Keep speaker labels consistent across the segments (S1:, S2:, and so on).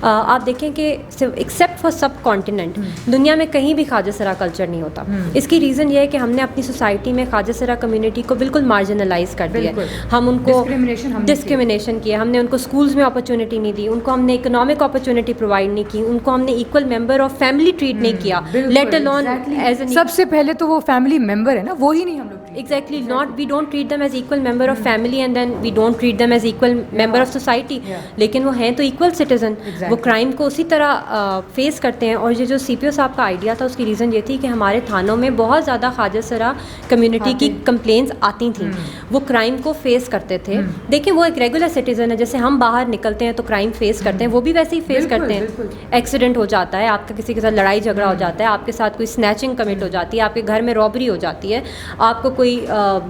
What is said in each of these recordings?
S1: آپ دیکھیں کہ ایکسیپٹ فار سب کانٹیننٹ دنیا میں کہیں بھی خواجہ سرا کلچر نہیں ہوتا. اس کی ریزن یہ ہے کہ ہم نے اپنی سوسائٹی میں خواجہ سرا کمیونٹی کو بالکل مارجنلائز کر دیا. ہم ان کو ڈسکریمنیشن کیا, ہم نے ان کو اسکولز میں اپرچونیٹی نہیں دی, ان کو ہم نے اکنامک اپرچونیٹی پرووائڈ نہیں کی, ان کو ہم نے equal member of family treat نہیں کیا, لیٹ الون ایز اے
S2: سب سے پہلے تو وہ فیملی ممبر ہے نا, وہی نہیں ہم لوگ
S1: exactly not we don't treat them as equal member of family and then we don't treat them as equal member of society. لیکن وہ ہیں تو equal citizen, وہ کرائم کو اسی طرح فیس کرتے ہیں. اور یہ جو سی پی او صاحب کا آئیڈیا تھا اس کی ریزن یہ تھی کہ ہمارے تھانوں میں بہت زیادہ خواجہ سرا کمیونٹی کی کمپلینس آتی تھیں, وہ کرائم کو فیس کرتے تھے. دیکھیں وہ ایک ریگولر سٹیزن ہے, جیسے ہم باہر نکلتے ہیں تو کرائم فیس کرتے ہیں, وہ بھی ویسے ہی فیس کرتے ہیں. ایکسیڈنٹ ہو جاتا ہے, آپ کا کسی کے ساتھ لڑائی جھگڑا ہو جاتا ہے, آپ کے ساتھ کوئی اسنیچنگ کمٹ ہو جاتی ہے, آپ کے گھر میں رابری ہو جاتی ہے, آپ کو کوئی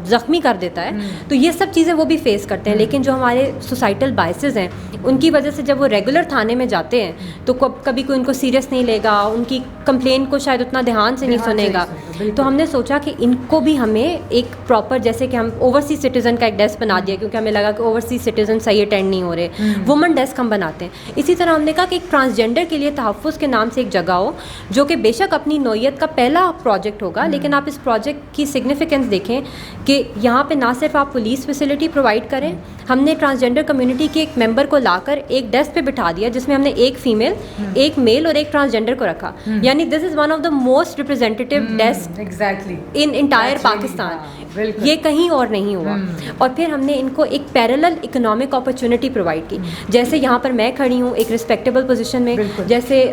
S1: زخمی کر دیتا ہے, تو یہ سب چیزیں وہ بھی فیس کرتے ہیں. لیکن جو ہمارے سوسائٹل بائسز ہیں ان کی وجہ سے جب وہ ریگولر تھانے میں جاتے ہیں تو کبھی کوئی ان کو سیریس نہیں لے گا, ان کی کمپلین کو شاید اتنا دھیان سے نہیں سنے گا. تو ہم نے سوچا کہ ان کو بھی ہمیں ایک پراپر, جیسے کہ ہم اوورسیز سٹیزن کا ایک ڈیسک بنا دیا کیونکہ ہمیں لگا کہ اوورسیز سٹیزن صحیح اٹینڈ نہیں ہو رہے, وومن ڈیسک ہم بناتے ہیں. اسی طرح ہم نے کہا کہ ایک ٹرانسجینڈر کے لیے تحفظ کے نام سے ایک جگہ ہو, جو کہ بے شک اپنی نوعیت کا پہلا پروجیکٹ ہوگا, لیکن آپ اس پروجیکٹ کی سگنیفیکینس دیکھیں کہ یہاں پہ نہ صرف آپ پولیس فیسلٹی پرووائڈ کریں, ہم نے ٹرانسجینڈر کمیونٹی کے ایک ممبر کو لا کر ایک ڈیسک پہ بٹھا دیا جس میں ہم نے ایک فیمیل, ایک میل اور ایک ٹرانسجینڈر کو رکھا. یعنی this is one of the most representative desk in entire Pakistan, یہ کہیں اور نہیں ہوا. اور پھر ہم نے ان کو ایک پیرلل اکنامک اپرچونٹی پرووائڈ کی, جیسے یہاں پر میں کھڑی ہوں ایک رسپیکٹیبل پوزیشن میں, جیسے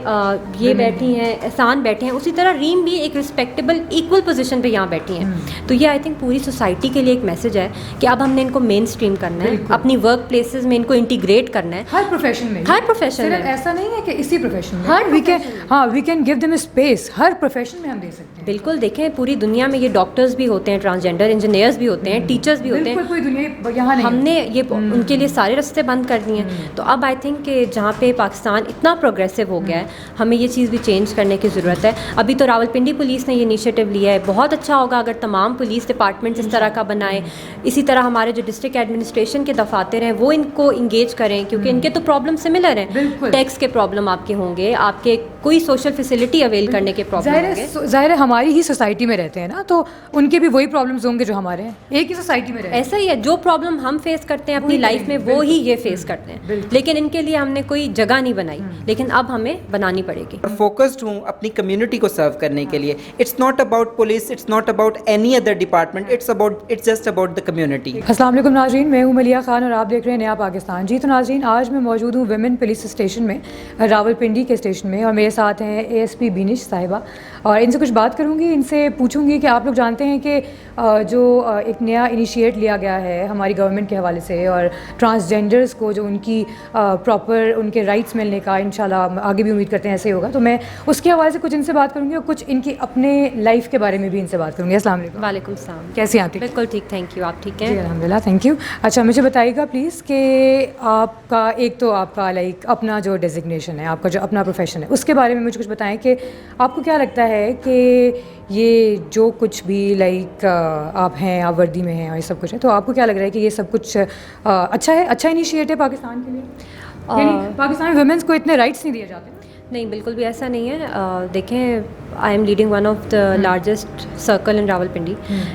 S1: یہ بیٹھی ہیں, احسان بیٹھے ہیں, اسی طرح ریم بھی ایک رسپیکٹیبل ایکول پوزیشن پہ یہاں بیٹھی ہیں. تو یہ آئی تھنک پوری سوسائٹی کے لیے ایک میسج ہے کہ اب ہم نے ان کو مین اسٹریم کرنا ہے, اپنی ورک پلیسز میں ان کو انٹیگریٹ کرنا ہے,
S2: ہر پروفیشن میں,
S1: ہر پروفیشن میں.
S2: ایسا نہیں ہے کہ اسی پروفیشن میں, we can give them space, ہر پروفیشن میں ہم دے سکتے ہیں.
S1: بالکل, دیکھیں پوری دنیا میں یہ ڈاکٹرز بھی ہوتے ہیں, ٹرانسجینڈر انجینئرز بھی ہوتے ہیں, ٹیچرز بھی ہوتے ہیں,
S2: کوئی دنیا یہاں نہیں,
S1: ہم نے یہ ان کے لیے سارے راستے بند کر دیے ہیں. تو اب آئی تھنک کہ جہاں پہ پاکستان اتنا پروگریسو ہو گیا ہے, ہمیں یہ چیز بھی چینج کرنے کی ضرورت ہے. ابھی تو راولپنڈی پولیس نے یہ انیشیٹو لیا ہے, بہت اچھا ہوگا اگر تمام پولیس ڈپارٹمنٹس اس طرح کا بنائے. اسی طرح ہمارے جو ڈسٹرکٹ ایڈمنسٹریشن کے دفاتر ہیں وہ ان کو انگیج کریں, کیونکہ ان کے تو پرابلم سملر ہیں. ٹیکس کے پرابلم آپ کے ہوں گے, آپ کے کوئی سوشل فیسلٹی اویل کرنے کے پرابلم ہوں گے.
S2: ظاہر ہے ہماری ہی سوسائٹی میں رہتے ہیں نا, تو ان کے بھی وہی پرابلمز ہوں گے جو ہمارے ہیں, ایک ہی سوسائٹی میں رہتے ہیں.
S1: ایسا ہی ہے, جو پرابلم ہم فیس کرتے ہیں اپنی لائف میں وہ ہی یہ فیس کرتے ہیں, لیکن ان کے لیے ہم نے کوئی جگہ نہیں بنائی, لیکن اب ہمیں بنانی پڑے گی.
S3: فوکسڈ ہوں اپنی کمیونٹی کو سرو کرنے کے لیے. It's not about police, it's not about any other department, it's just about the community.
S2: السلام علیکم ناظرین, میں ہوں ملیحہ خان اور آپ دیکھ رہے ہیں نیا پاکستان. جی تو ناظرین, آج میں موجود ہوں ویمن پولیس اسٹیشن میں, راولپنڈی کے اسٹیشن میں, اور میرے ساتھ ہیں اے ایس پی بینش صاحبہ, اور ان سے کچھ بات کروں گی. ان سے پوچھوں گی کہ آپ لوگ جانتے ہیں کہ جو ایک نیا انیشیٹ لیا گیا ہے ہماری گورنمنٹ کے حوالے سے, اور ٹرانسجینڈرز کو جو ان کی پراپر ان کے رائٹس ملنے کا انشاءاللہ آگے بھی امید کرتے ہیں ایسے ہی ہوگا, تو میں اس کے حوالے سے کچھ ان سے بات کروں گی, اور کچھ ان کی اپنے لائف کے بارے میں بھی ان سے بات کروں گی. السلام علیکم.
S1: وعلیکم السلام.
S2: کیسی ہیں آپ؟
S1: بالکل ٹھیک, تھینک یو. آپ ٹھیک ہیں؟
S2: جی الحمد للہ, تھینک یو. اچھا مجھے بتائیے گا پلیز کہ آپ کا ایک تو آپ کا لائک اپنا جو ڈیزگنیشن ہے, آپ کا جو اپنا پروفیشن ہے, اس کے بارے میں مجھے کچھ بتائیں کہ آپ کو کیا لگتا ہے کہ یہ جو کچھ بھی لائک آپ ہیں, آپ وردی میں ہیں اور یہ سب کچھ ہے, تو آپ کو کیا لگ رہا ہے کہ یہ سب کچھ اچھا ہے, اچھا انیشیٹ ہے پاکستان کے لیے؟ یعنی پاکستان میں ویمنس کو اتنے رائٹس نہیں دیے جاتے.
S1: نہیں, بالکل بھی ایسا نہیں ہے. دیکھیں, I'm leading one of the largest circle in Rawalpindi.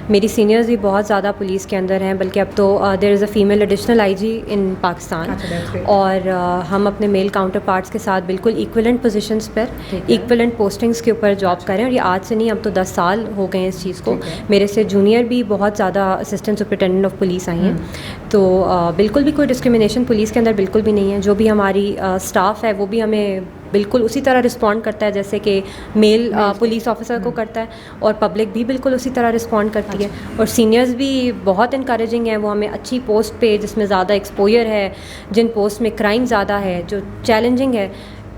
S1: میری سینئرز بھی بہت زیادہ پولیس کے اندر ہیں, بلکہ اب تو دیر از اے فیمیل ایڈیشنل آئی جی ان پاکستان, اور ہم اپنے میل کاؤنٹر پارٹس کے ساتھ بالکل ایکولنٹ پوزیشنس پر, ایکولنٹ پوسٹنگس کے اوپر جاب کریں. اور یہ آج سے نہیں, اب تو 10 سال ہو گئے ہیں اس چیز کو. میرے سے جونیئر بھی بہت زیادہ اسسٹنٹ سپرنٹینڈنٹ آف پولیس آئی ہیں, تو بالکل بھی کوئی ڈسکریمنیشن پولیس کے اندر بالکل بھی نہیں ہے. جو بھی ہماری اسٹاف ہے وہ بھی ہمیں بالکل اسی طرح رسپونڈ کرتا ہے جیسے کہ میل پولیس آفیسر کو کرتا ہے, اور پبلک بھی بالکل اسی طرح رسپونڈ کرتی ہے. اور سینئرز بھی بہت انکریجنگ ہیں, وہ ہمیں اچھی پوسٹ پہ جس میں زیادہ ایکسپوئر ہے, جن پوسٹ میں کرائم زیادہ ہے, جو چیلنجنگ ہے,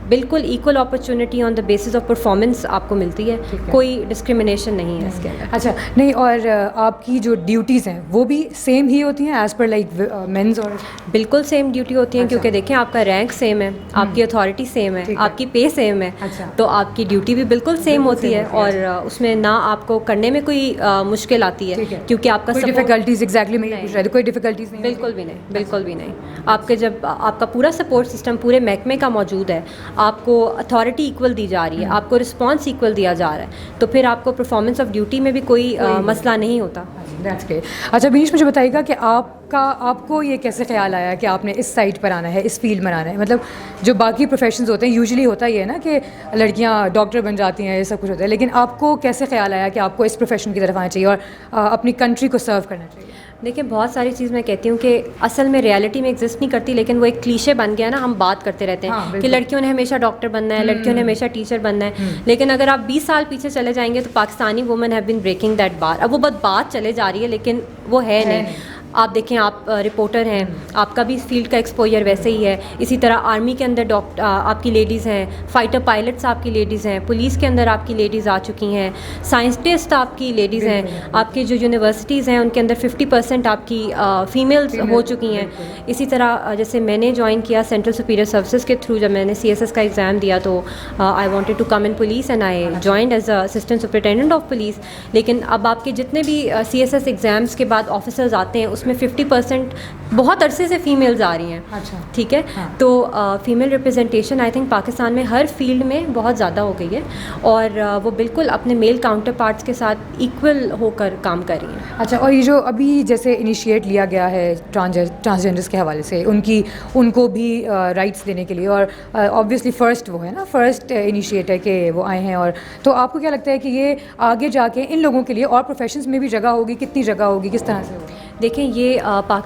S1: بالکل equal opportunity on the basis of performance آپ کو ملتی ہے, کوئی ڈسکریمنیشن نہیں ہے اس کے اندر.
S2: اچھا نہیں, اور آپ کی جو ڈیوٹیز ہیں وہ بھی سیم ہی ہوتی ہیں ایز پر لائک مینز؟ اور
S1: بالکل سیم ڈیوٹی ہوتی ہیں, کیونکہ دیکھیں آپ کا رینک سیم ہے, آپ کی اتھارٹی سیم ہے, آپ کی پے سیم ہے, تو آپ کی ڈیوٹی بھی بالکل سیم ہوتی ہے, اور اس میں نہ آپ کو کرنے میں کوئی مشکل آتی ہے, کیونکہ آپ کا
S2: ڈیفیکلٹیز ایگزیکٹلی میں پوچھ رہا تھا, کوئی ڈیفیکلٹیز نہیں؟
S1: بالکل بھی نہیں, بالکل بھی نہیں. آپ کے جب آپ کا پورا سپورٹ سسٹم پورے محکمے کا موجود ہے, آپ کو اتھارٹی ایکول دی جا رہی ہے, آپ کو رسپانس ایکول دیا جا رہا ہے, تو پھر آپ کو پرفارمنس آف ڈیوٹی میں بھی کوئی مسئلہ نہیں ہوتا.
S2: اچھا بینیش, مجھے بتائیے گا کہ آپ کو یہ کیسے خیال آیا کہ آپ نے اس سائٹ پر آنا ہے, اس فیلڈ میں آنا ہے؟ مطلب جو باقی پروفیشنز ہوتے ہیں یوزلی ہوتا یہ ہے نا کہ لڑکیاں ڈاکٹر بن جاتی ہیں, یہ سب کچھ ہوتا ہے, لیکن آپ کو کیسے خیال آیا کہ آپ کو اس پروفیشن کی طرف آنا چاہیے اور اپنی کنٹری کو سرو کرنا چاہیے؟
S1: دیکھیں بہت ساری چیز میں کہتی ہوں کہ اصل میں ریالٹی میں ایگزسٹ نہیں کرتی, لیکن وہ ایک کلیشے بن گیا نا, ہم بات کرتے رہتے ہیں کہ لڑکیوں نے ہمیشہ ڈاکٹر بننا ہے, لڑکیوں نے ہمیشہ ٹیچر بننا ہے, لیکن اگر آپ 20 سال پیچھے چلے جائیں گے تو Pakistani women have been breaking that bar. اب وہ بات چلے جا رہی ہے لیکن وہ ہے نہیں. آپ دیکھیں, آپ رپورٹر ہیں, آپ کا بھی فیلڈ کا ایکسپوجر ویسے ہی ہے. اسی طرح آرمی کے اندر آپ کی لیڈیز ہیں, فائٹر پائلٹس آپ کی لیڈیز ہیں, پولیس کے اندر آپ کی لیڈیز آ چکی ہیں, سائنسٹسٹ آپ کی لیڈیز ہیں, آپ کی جو یونیورسٹیز ہیں ان کے اندر 50% آپ کی فیمیلز ہو چکی ہیں. اسی طرح جیسے میں نے جوائن کیا سینٹرل سپیریئر سروسز کے تھرو, جب میں نے CSS کا ایگزام دیا تو I wanted to come in police and I joined as assistant superintendent of police. لیکن اب آپ کے جتنے بھی CSS ایگزامس کے بعد آفیسرز آتے ہیں اس میں 50% بہت عرصے سے فیمیلز آ رہی ہیں. ٹھیک ہے, تو female representation I think Pakistan میں ہر فیلڈ میں بہت زیادہ ہو گئی ہے, اور وہ بالکل اپنے میل کاؤنٹر پارٹس کے ساتھ ایکول ہو کر کام کر رہی ہیں.
S2: اچھا, اور یہ جو ابھی جیسے انیشیٹ لیا گیا ہے ٹرانسجینڈرس کے حوالے سے, ان کو بھی رائٹس دینے کے لیے, اور آبویسلی فرسٹ وہ ہے نا, فرسٹ انیشیٹ ہے کہ وہ آئے ہیں, اور تو آپ کو کیا لگتا ہے کہ یہ آگے جا کے ان لوگوں کے لیے اور پروفیشنز میں بھی جگہ ہوگی؟ کتنی جگہ ہوگی, کس طرح سے ہوگی؟
S1: دیکھیں یہ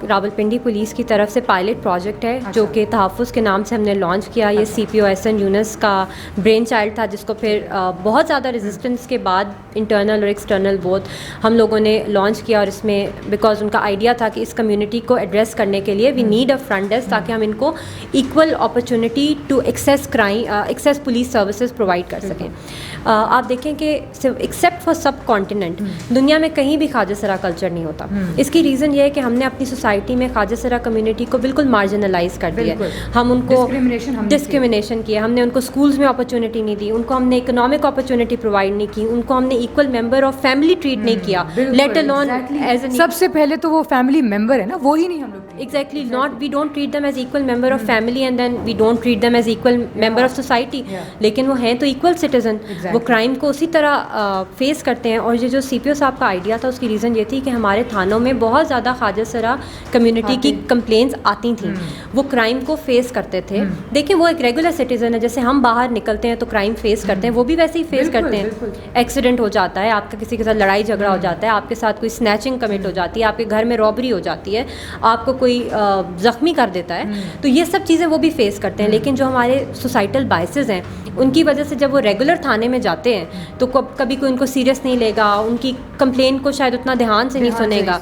S1: راولپنڈی پولیس کی طرف سے پائلٹ پروجیکٹ ہے جو کہ تحفظ کے نام سے ہم نے لانچ کیا. یہ CPO احسن یونس کا برین چائلڈ تھا, جس کو پھر بہت زیادہ ریزسٹنس کے بعد انٹرنل اور ایکسٹرنل بوتھ ہم لوگوں نے لانچ کیا, اور اس میں بیکاز ان کا آئیڈیا تھا کہ اس کمیونٹی کو ایڈریس کرنے کے لیے we need a front desk, تاکہ ہم ان کو equal opportunity to access police services provide کر سکیں. آپ دیکھیں کہ ایکسیپٹ فار سب کانٹیننٹ دنیا میں کہیں بھی خواجہ سرا کلچر نہیں ہوتا. اس کی ریزن یہ ہے کہ ہم نے اپنی سوسائٹی میں خواجہ سرا کمیونٹی کو بالکل مارجنلائز کر دیا. ہم ان کو ڈسکریمنیشن کیا, ہم نے ان کو اسکولز میں اپرچونٹی نہیں دی, ان کو ہم نے اکنامک اپرچونٹی پرووائڈ نہیں کی, ان کو ہم نے equal member of family treat نہیں کیا, لیٹ الون ایز این.
S2: سب سے پہلے تو وہ فیملی ممبر ہے نا, وہی نہیں ہم لوگ.
S1: Exactly not, we don't treat them as equal member of family and then we don't treat them as equal member of society, لیکن وہ ہیں تو ایکول سٹیزن. وہ کرائم کو اسی طرح فیس کرتے ہیں. اور یہ جو CPO صاحب کا آئیڈیا تھا اس کی ریزن یہ تھی کہ ہمارے تھانوں میں بہت زیادہ خواجہ سرا کمیونٹی کی کمپلینس آتی تھیں, وہ کرائم کو فیس کرتے تھے. دیکھیں وہ ایک ریگولر سٹیزن ہے, جیسے ہم باہر نکلتے ہیں تو کرائم فیس کرتے ہیں, وہ بھی ویسے ہی فیس کرتے ہیں. ایکسیڈنٹ ہو جاتا ہے, آپ کا کسی کے ساتھ لڑائی جھگڑا ہو جاتا ہے, آپ کے ساتھ کوئی اسنیچنگ کمٹ ہو جاتی ہے, آپ کے گھر میں رابری ہو جاتی ہے, آپ کو کوئی زخمی کر دیتا ہے, تو یہ سب چیزیں وہ بھی فیس کرتے ہیں. لیکن جو ہمارے سوسائٹل بائسز ہیں ان کی وجہ سے جب وہ ریگولر تھانے میں جاتے ہیں تو کبھی کوئی ان کو سیریس نہیں لے گا, ان کی کمپلین کو شاید اتنا دھیان سے نہیں سنے گا.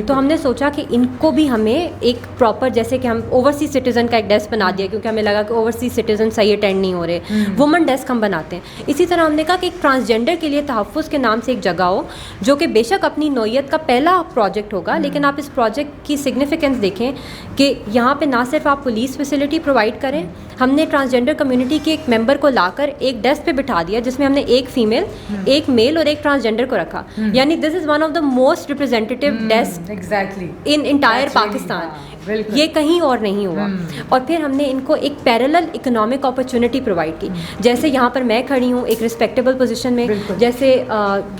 S1: تو ہم نے سوچا کہ ان کو بھی ہمیں ایک پراپر, جیسے کہ ہم اوورسیز سٹیزن کا ایک ڈیسک بنا دیا, کیونکہ ہمیں لگا کہ اوورسیز سٹیزن صحیح اٹینڈ نہیں ہو رہے, وومن ڈیسک ہم بناتے ہیں. اسی طرح ہم نے کہا کہ ایک ٹرانسجینڈر کے لیے تحفظ کے نام سے ایک جگہ ہو, جو کہ بے شک اپنی نوعیت کا پہلا پروجیکٹ ہوگا, لیکن آپ اس پروجیکٹ کی سگنیفیکینس دیکھیں کہ یہاں پہ نہ صرف آپ پولیس فیسلٹی پرووائڈ کریں, ہم نے ٹرانسجینڈر کمیونٹی کے ایک ممبر کو لا کر ایک ڈیسک پہ بٹھا دیا, جس میں ہم نے ایک فیمیل, ایک میل اور ایک ٹرانسجینڈر کو رکھا. یعنی this is one of the most representative desk in entire Pakistan. یہ کہیں اور نہیں ہوا. اور پھر ہم نے ان کو ایک پیرلل اکنامک اپرچونٹی پرووائڈ کی. جیسے یہاں پر میں کھڑی ہوں ایک رسپیکٹیبل پوزیشن میں, جیسے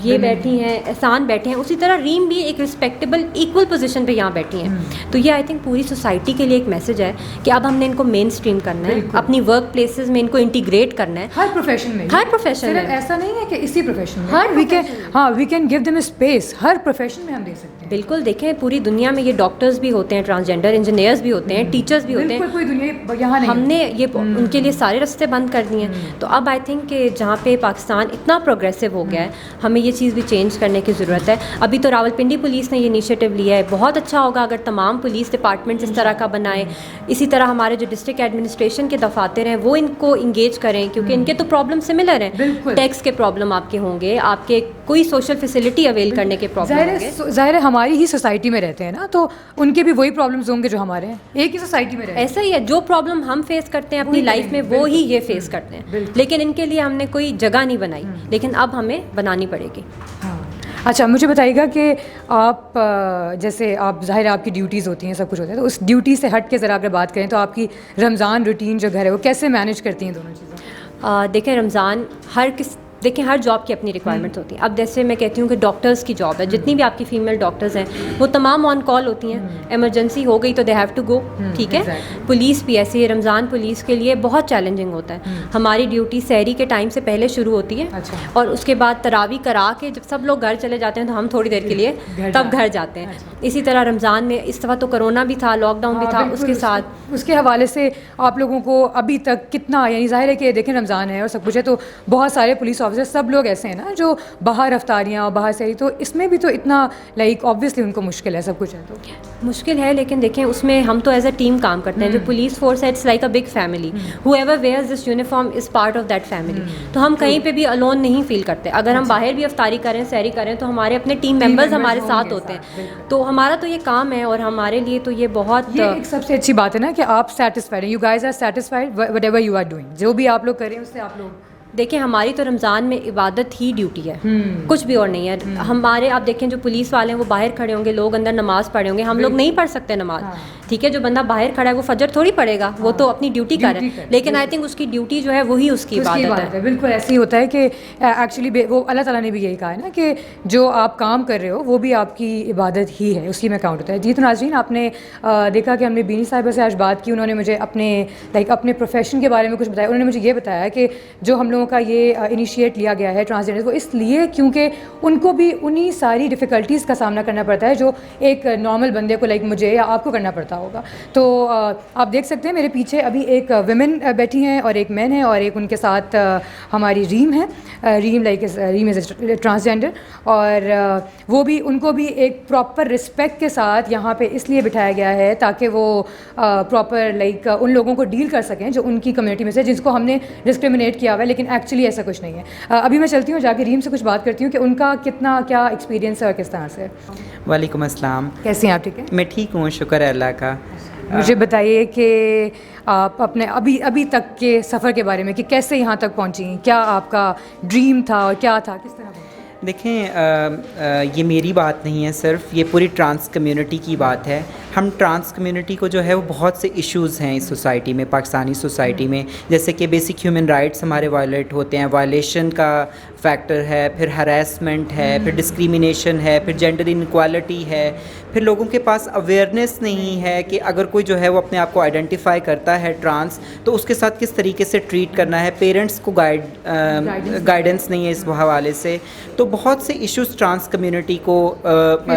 S1: یہ بیٹھی ہیں, احسان بیٹھے ہیں, اسی طرح ریم بھی ایک رسپیکٹیبل ایکول پوزیشن پہ یہاں بیٹھی ہیں. تو یہ آئی تھنک پوری سوسائٹی کے لیے ایک میسج ہے کہ اب ہم نے ان کو مین اسٹریم کرنا ہے, اپنی ورک پلیسز میں ان کو انٹیگریٹ کرنا ہے,
S2: ہر پروفیشن میں.
S1: ہر پروفیشن میں,
S2: ایسا نہیں ہے کہ اسی پروفیشن میں, we can give them a space, ہر پروفیشن میں ہم دے سکتے ہیں.
S1: بالکل. دیکھیں پوری دنیا میں یہ ڈاکٹرز بھی ہوتے ہیں ٹرانسجینڈر انجینئرز بھی ہوتے ہیں, ٹیچرز بھی ہوتے ہیں,
S2: کوئی دنیا یہاں نہیں,
S1: ہم نے یہ ان کے لیے سارے راستے بند کر دیے ہیں. تو اب آئی تھنک کہ جہاں پہ پاکستان اتنا پروگریسو ہو گیا ہے, ہمیں یہ چیز بھی چینج کرنے کی ضرورت ہے. ابھی تو راولپنڈی پولیس نے یہ انیشیٹو لیا ہے, بہت اچھا ہوگا اگر تمام پولیس ڈپارٹمنٹس اس طرح کا بنائیں. اسی طرح ہمارے جو ڈسٹرکٹ ایڈمنسٹریشن کے دفاتر ہیں وہ ان کو انگیج کریں, کیونکہ ان کے تو پرابلم سملر ہیں. ٹیکس کے پرابلم آپ کے ہوں گے, آپ کے کوئی سوشل فیسلٹی اویل کرنے کے پرابلم ہوں گے.
S2: ظاہر ہے ہماری ہی سوسائٹی میں رہتے ہیں نا, تو ان کے بھی وہی پرابلمس ہوں گے جو ہمارے ہیں, ایک ہی سوسائٹی میں رہتے ہیں.
S1: ایسا ہی ہے, جو پرابلم ہم فیس کرتے ہیں اپنی لائف میں وہ ہی یہ فیس کرتے ہیں, لیکن ان کے لیے ہم نے کوئی جگہ نہیں بنائی, لیکن اب ہمیں بنانی پڑے گی.
S2: اچھا مجھے بتائیے گا کہ آپ جیسے آپ ظاہر آپ کی ڈیوٹیز ہوتی ہیں, سب کچھ ہوتا ہے, تو اس ڈیوٹی سے ہٹ کے ذرا اگر بات کریں تو آپ کی رمضان روٹین جو گھر ہے وہ کیسے مینیج کرتی ہیں دونوں چیزیں؟
S1: دیکھیں رمضان دیکھیں ہر جاب کی اپنی ریکوائرمنٹ ہوتی ہیں. اب جیسے میں کہتی ہوں کہ ڈاکٹرز کی جاب ہے, جتنی بھی آپ کی فیمیل ڈاکٹرز ہیں وہ تمام آن کال ہوتی ہیں, ایمرجنسی ہو گئی تو دے ہیو ٹو گو, ٹھیک ہے. پولیس بھی ایسی ہے, رمضان پولیس کے لیے بہت چیلنجنگ ہوتا ہے. ہماری ڈیوٹی سحری کے ٹائم سے پہلے شروع ہوتی ہے, اور اس کے بعد تراویح کرا کے جب سب لوگ گھر چلے جاتے ہیں تو ہم تھوڑی دیر کے لیے تب گھر جاتے ہیں. اسی طرح رمضان میں اس دفعہ تو کرونا بھی تھا, لاک ڈاؤن بھی تھا, اس کے ساتھ
S2: اس کے حوالے سے آپ لوگوں کو ابھی تک کتنا, یعنی ظاہر ہے کہ دیکھیں رمضان ہے اور سب کچھ ہے, تو بہت سارے پولیس آفیسر سب لوگ ایسے ہیں نا جو باہر افطاریاں اور باہر سے, تو اس میں بھی تو اتنا لائک آبویسلی ان کو مشکل ہے, سب کچھ ہے تو
S1: مشکل ہے. لیکن دیکھیں اس میں ہم تو ایز اے ٹیم کام کرتے ہیں. جو پولیس فورس ہے it's like a big family, whoever wears this uniform is part of that family. تو ہم کہیں پہ بھی الون نہیں فیل کرتے. اگر ہم باہر بھی افطاری کریں, سحری کریں, تو ہمارے اپنے ٹیم ممبرز ہمارے ساتھ ہوتے ہیں. تو ہمارا تو یہ کام ہے, اور ہمارے لیے تو یہ بہت
S2: ایک سب سے اچھی بات ہے نا کہ آپ سیٹسفائڈ ہیں, you guys are satisfied whatever you are doing, جو بھی آپ لوگ کریں اس سے آپ لوگ.
S1: دیکھیں ہماری تو رمضان میں عبادت ہی ڈیوٹی ہے, کچھ بھی اور نہیں ہے. ہمارے آپ دیکھیں جو پولیس والے ہیں وہ باہر کھڑے ہوں گے, لوگ اندر نماز پڑھے ہوں گے, ہم لوگ نہیں پڑھ سکتے نماز, ٹھیک ہے. جو بندہ باہر کھڑا ہے وہ فجر تھوڑی پڑھے گا, وہ تو اپنی ڈیوٹی کر رہا ہے, لیکن آئی تھنک اس کی ڈیوٹی جو ہے وہی اس کی عبادت ہے.
S2: بالکل ایسے ہی ہوتا ہے کہ ایکچولی وہ اللہ تعالیٰ نے بھی یہی کہا ہے نا کہ جو آپ کام کر رہے ہو وہ بھی آپ کی عبادت ہی ہے, اسی میں کاؤنٹ ہوتا ہے. جی تو ناظرین آپ نے دیکھا کہ ہم نے بینی صاحبہ سے آج بات کی, انہوں نے مجھے اپنے پروفیشن کے بارے میں کچھ بتایا. انہوں نے مجھے یہ بتایا کہ جو ہم لوگوں کا یہ انیشیٹ لیا گیا ہے ٹرانسجینڈر, وہ اس لیے کیونکہ ان کو بھی انہی ساری ڈفیکلٹیز کا سامنا کرنا پڑتا ہے جو ایک نارمل بندے کو لائک مجھے یا آپ کو کرنا پڑتا ہوگا. تو آپ دیکھ سکتے ہیں میرے پیچھے ابھی ایک ویمن بیٹھی ہیں اور ایک مین ہے, اور ایک ان کے ساتھ ہماری ریم ہے. ریم از ٹرانسجینڈر, اور وہ بھی ان کو بھی ایک پراپر رسپیکٹ کے ساتھ یہاں پہ اس لیے بٹھایا گیا ہے تاکہ وہ پراپر لائک ان لوگوں کو ڈیل کر سکیں جو ان کی کمیونٹی میں سے, جس کو ہم نے ڈسکریمنیٹ کیا ہوا ہے, لیکن ایکچولی ایسا کچھ نہیں ہے. ابھی میں چلتی ہوں جا کے ریم سے کچھ بات کرتی ہوں کہ ان کا کتنا کیا ایکسپیرینس ہے اور کس طرح سے.
S3: وعلیکم السلام,
S2: کیسے ہیں آپ؟ ٹھیک ہے,
S3: میں ٹھیک ہوں, شکر ہے اللہ کا.
S2: مجھے بتائیے کہ آپ اپنے ابھی تک کے سفر کے بارے میں کہ کیسے یہاں تک پہنچی, کیا آپ کا ڈریم تھا اور کیا تھا, کس طرح پہنچی؟
S3: دیکھیں یہ میری بات نہیں ہے صرف, یہ پوری ٹرانس کمیونٹی کی بات ہے. ہم ٹرانس کمیونٹی کو جو ہے وہ بہت سے ایشوز ہیں اس سوسائٹی میں, پاکستانی سوسائٹی میں, جیسے کہ بیسک ہیومن رائٹس ہمارے وائلیٹ ہوتے ہیں, وائلیشن کا فیکٹر ہے, پھر ہراسمنٹ ہے, پھر ڈسکریمنیشن ہے, پھر جینڈر انکوالٹی ہے, پھر لوگوں کے پاس اویئرنیس نہیں ہے کہ اگر کوئی جو ہے وہ اپنے آپ کو آئیڈینٹیفائی کرتا ہے ٹرانس تو اس کے ساتھ کس طریقے سے ٹریٹ کرنا ہے. پیرنٹس کو گائیڈنس نہیں ہے اس حوالے سے. تو بہت سے ایشوز ٹرانس کمیونٹی کو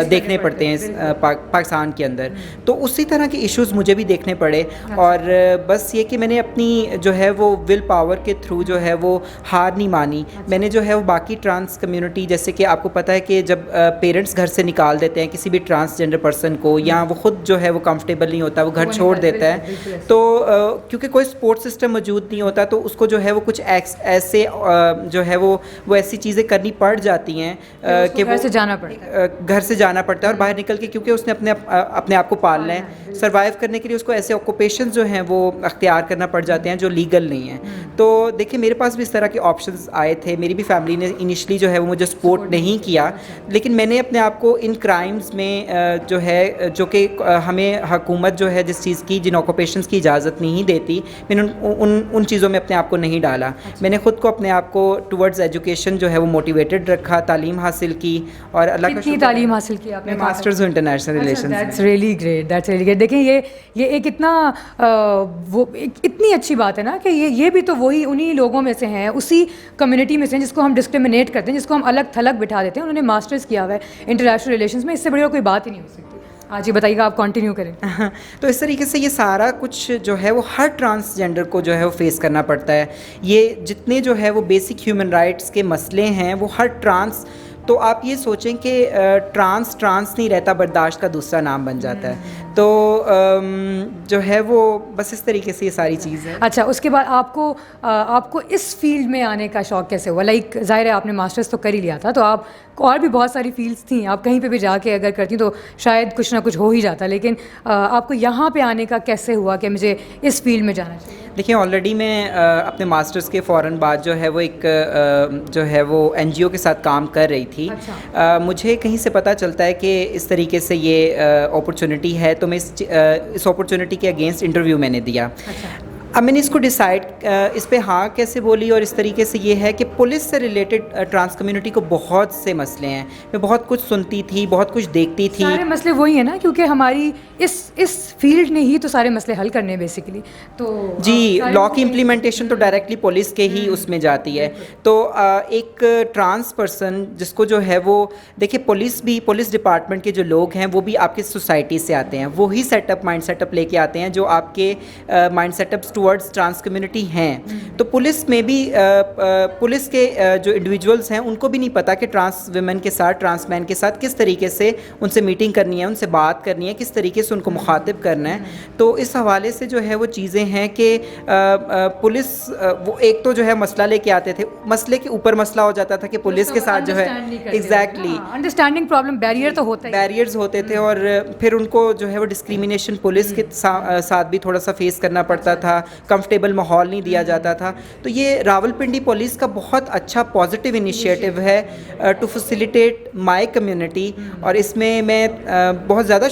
S3: دیکھنے پڑتے ہیں پاکستان کے اندر. تو اسی طرح کے ایشوز مجھے بھی دیکھنے پڑے, اور بس یہ کہ میں نے اپنی جو ہے وہ ول پاور کے تھرو جو ہے وہ ہار نہیں مانی. میں نے جو ہے وہ باقی ٹرانس کمیونٹی, جیسے کہ آپ کو پتہ ہے کہ جب پیرنٹس گھر سے نکال دیتے ہیں کسی بھی ٹرانسجینڈر پرسن کو, یا وہ خود جو ہے وہ کمفرٹیبل نہیں ہوتا, وہ گھر چھوڑ دیتا ہے, تو کیونکہ کوئی سپورٹ سسٹم موجود نہیں ہوتا تو اس کو جو ہے وہ کچھ ایسے جو ہے وہ ایسی چیزیں کرنی پڑ جاتی ہیں کہ
S2: گھر سے جانا
S3: پڑتا ہے اور باہر نکل کے, کیونکہ اس نے اپنے آپ کو پالنا ہے, سروائیو کرنے کے لیے اس کو ایسے آکوپیشنز جو ہیں وہ اختیار کرنا پڑ جاتے ہیں جو لیگل نہیں ہیں. تو دیکھیں میرے پاس بھی اس طرح کے آپشنز آئے تھے, میری بھی فیملی نے انیشلی جو ہے وہ مجھے سپورٹ نہیں کیا, لیکن میں نے اپنے آپ کو ان کرائمز میں جو ہے, جو کہ ہمیں حکومت جو ہے جس چیز کی, جن آکوپیشنز کی اجازت نہیں دیتی, میں نے ان چیزوں میں اپنے آپ کو نہیں ڈالا. میں نے خود کو اپنے آپ کو ٹورڈز ایجوکیشن جو ہے وہ موٹیویٹڈ رکھا, تعلیم حاصل کی, اور اللہ کا
S2: کتنی تعلیم حاصل کی آپ نے؟
S3: Masters international relations.
S2: That's really great. دیکھیں یہ ایک اتنا وہ اتنی اچھی بات ہے نا کہ یہ بھی تو وہی انہی لوگوں میں سے ہیں, اسی کمیونٹی میں سے ہیں جس کو ہم ڈسکریمنیٹ کرتے ہیں, جس کو ہم الگ تھلگ بٹھا دیتے ہیں. انہوں نے ماسٹرز کیا ہوا ہے انٹرنیشنل ریلیشنز میں, اس سے بڑی کوئی بات ہی نہیں ہو سکتی. آج یہ بتائیے گا, آپ کنٹینیو کریں.
S3: تو اس طریقے سے یہ سارا کچھ جو ہے وہ ہر ٹرانسجینڈر کو جو ہے وہ فیس کرنا پڑتا ہے. یہ جتنے جو ہے وہ بیسک ہیومن رائٹس کے مسئلے ہیں وہ ہر ٹرانس, تو آپ یہ سوچیں کہ ٹرانس نہیں رہتا, برداشت کا دوسرا نام بن جاتا ہے. تو جو ہے وہ بس اس طریقے سے یہ ساری چیز ہے.
S2: اچھا, اس کے بعد آپ کو اس فیلڈ میں آنے کا شوق کیسے ہوا؟ لائک ظاہر ہے آپ نے ماسٹرز تو کر ہی لیا تھا, تو آپ کو اور بھی بہت ساری فیلڈس تھیں, آپ کہیں پہ بھی جا کے اگر کرتی تو شاید کچھ نہ کچھ ہو ہی جاتا, لیکن آپ کو یہاں پہ آنے کا کیسے ہوا کہ مجھے اس فیلڈ میں جانا چاہیے؟
S3: دیکھیں, آلریڈی میں اپنے ماسٹرز کے فوراً بعد جو ہے وہ ایک جو ہے وہ NGO کے ساتھ کام کر رہی تھی. مجھے کہیں سے پتہ چلتا ہے کہ اس طریقے سے یہ اپرچونٹی ہے, تو میں اس اپرچونٹی کے اگینسٹ انٹرویو میں نے دیا. اب میں نے اس کو ڈیسائیڈ اس پہ ہاں کیسے بولی, اور اس طریقے سے یہ ہے کہ پولیس سے ریلیٹڈ ٹرانس کمیونٹی کو بہت سے مسئلے ہیں. میں بہت کچھ سنتی تھی, بہت کچھ دیکھتی تھی.
S2: سارے مسئلے وہی ہیں نا, کیونکہ ہماری اس فیلڈ نے ہی تو سارے مسئلے حل کرنے ہیں بیسیکلی. تو
S3: جی, لا کی امپلیمنٹیشن تو ڈائریکٹلی پولیس کے ہی اس میں جاتی ہے. تو ایک ٹرانس پرسن جس کو جو ہے وہ دیکھیں, پولیس ڈپارٹمنٹ کے جو لوگ ہیں وہ بھی آپ کے سوسائٹی سے آتے ہیں, وہی مائنڈ سیٹ اپ لے کے آتے ہیں جو آپ کے mindset up towards trans community ہیں. تو پولیس میں بھی پولیس کے جو انڈیویجولس ہیں ان کو بھی نہیں پتہ کہ ٹرانس ویمن کے ساتھ, ٹرانس مین کے ساتھ کس طریقے سے ان سے میٹنگ کرنی ہے, ان سے بات کرنی ہے, کس طریقے سے ان کو مخاطب کرنا ہے. تو اس حوالے سے جو ہے وہ چیزیں ہیں کہ پولیس وہ ایک تو جو ہے مسئلہ لے کے آتے تھے, مسئلے کے اوپر مسئلہ ہو جاتا تھا کہ پولیس کے ساتھ جو ہے ایگزیکٹلی
S2: انڈرسٹینڈنگ پرابلم, بیریئر تو ہوتا ہے,
S3: بیریئرز ہوتے تھے, اور پھر ان کو جو ہے وہ ڈسکریمنیشن پولیس کے ساتھ بھی تھوڑا سا فیس کرنا پڑتا تھا, کمفرٹیبل ماحول نہیں دیا جاتا تھا. تو یہ راولپنڈی پولیس کا بہت اچھا پازیٹیو انیشیٹو ہے ٹو فیسیلیٹیٹ مائی کمیونٹی, اور اس میں بہت زیادہ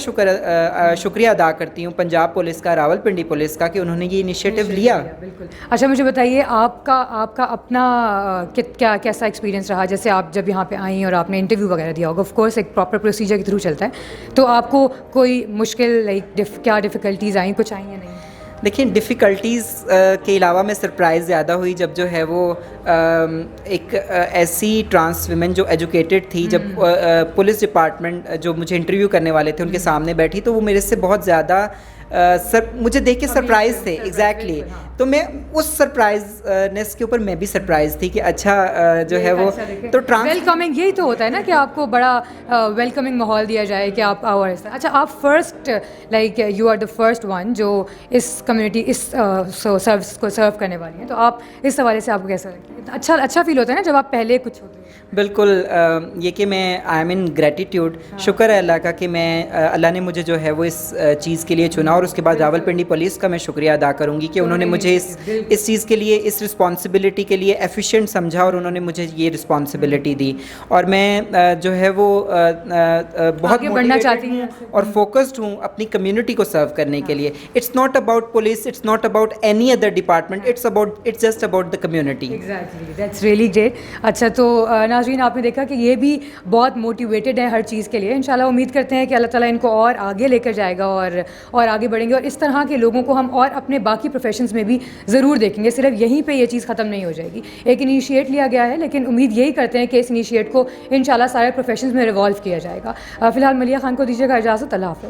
S3: شکریہ ادا کرتی ہوں پنجاب پولیس کا, راولپنڈی پولیس کا, کہ انہوں نے یہ انیشیٹو لیا.
S2: بالکل. اچھا, مجھے بتائیے آپ کا اپنا کیسا ایکسپیرینس رہا؟ جیسے آپ جب یہاں پہ آئیں اور آپ نے انٹرویو وغیرہ دیا ہوگا, آف کورس ایک پراپر پروسیجر کے تھرو چلتا ہے, تو آپ کو کوئی مشکل لائک کیا ڈفیکلٹیز آئیں, کچھ آئیں یا نہیں؟
S3: دیکھیں, ڈیفیکلٹیز کے علاوہ میں سرپرائز زیادہ ہوئی جب جو ہے وہ ایک ایسی ٹرانس ویمن جو ایجوکیٹڈ تھی, جب پولیس ڈپارٹمنٹ جو مجھے انٹرویو کرنے والے تھے ان کے سامنے بیٹھی, تو وہ میرے سے بہت زیادہ مجھے دیکھ کے سرپرائز تھے. ایگزیکٹلی. تو میں اس سرپرائزنیس کے اوپر میں بھی سرپرائز تھی کہ اچھا جو ہے وہ تو
S2: ویلکمنگ, یہی تو ہوتا ہے نا کہ آپ کو بڑا ویلکمنگ ماحول دیا جائے کہ آپ آؤ. اچھا, آپ first like you are the first one جو اس کمیونٹی اس سروس کو سرو کرنے والی ہیں, تو آپ اس حوالے سے آپ کو کیسا لگتا ہے؟ اچھا فیل ہوتا ہے نا جب آپ پہلے کچھ ہوتے ہیں؟
S3: بالکل. یہ کہ میں آئی ایم ان گریٹیٹیوڈ, شکر ہے اللہ کا کہ میں اللہ نے مجھے جو ہے وہ اس چیز کے لیے چنا, اور اس کے بعد راولپنڈی پولیس کا میں شکریہ ادا کروں گی کہ انہوں نے مجھے اس چیز کے لیے, اس رسپانسبلٹی کے لیے ایفیشینٹ سمجھا, اور انہوں نے مجھے یہ رسپانسبلٹی دی, اور میں جو ہے وہ بہت
S2: بڑھنا چاہتی ہوں
S3: اور فوکسڈ ہوں اپنی کمیونٹی کو سرو کرنے کے لیے. It's not about police, it's not about any other department, it's just about the community.
S2: Exactly, that's really great. اچھا, تو ناظرین آپ نے دیکھا کہ یہ بھی بہت موٹیویٹڈ ہے ہر چیز کے لیے. انشاءاللہ امید کرتے ہیں کہ اللہ تعالیٰ ان کو اور آگے لے کر جائے گا, اور آگے بڑھیں گے, اور اس طرح کے لوگوں کو ہم اور اپنے باقی پروفیشنز میں بھی ضرور دیکھیں گے. صرف یہیں پہ یہ چیز ختم نہیں ہو جائے گی. ایک انیشیٹ لیا گیا ہے, لیکن امید یہی کرتے ہیں کہ اس انیشیٹ کو انشاءاللہ سارے پروفیشنز میں ریوالو کیا جائے گا. فی الحال ملیحہ خان کو دیجیے گا اجازت. اللہ حافظ.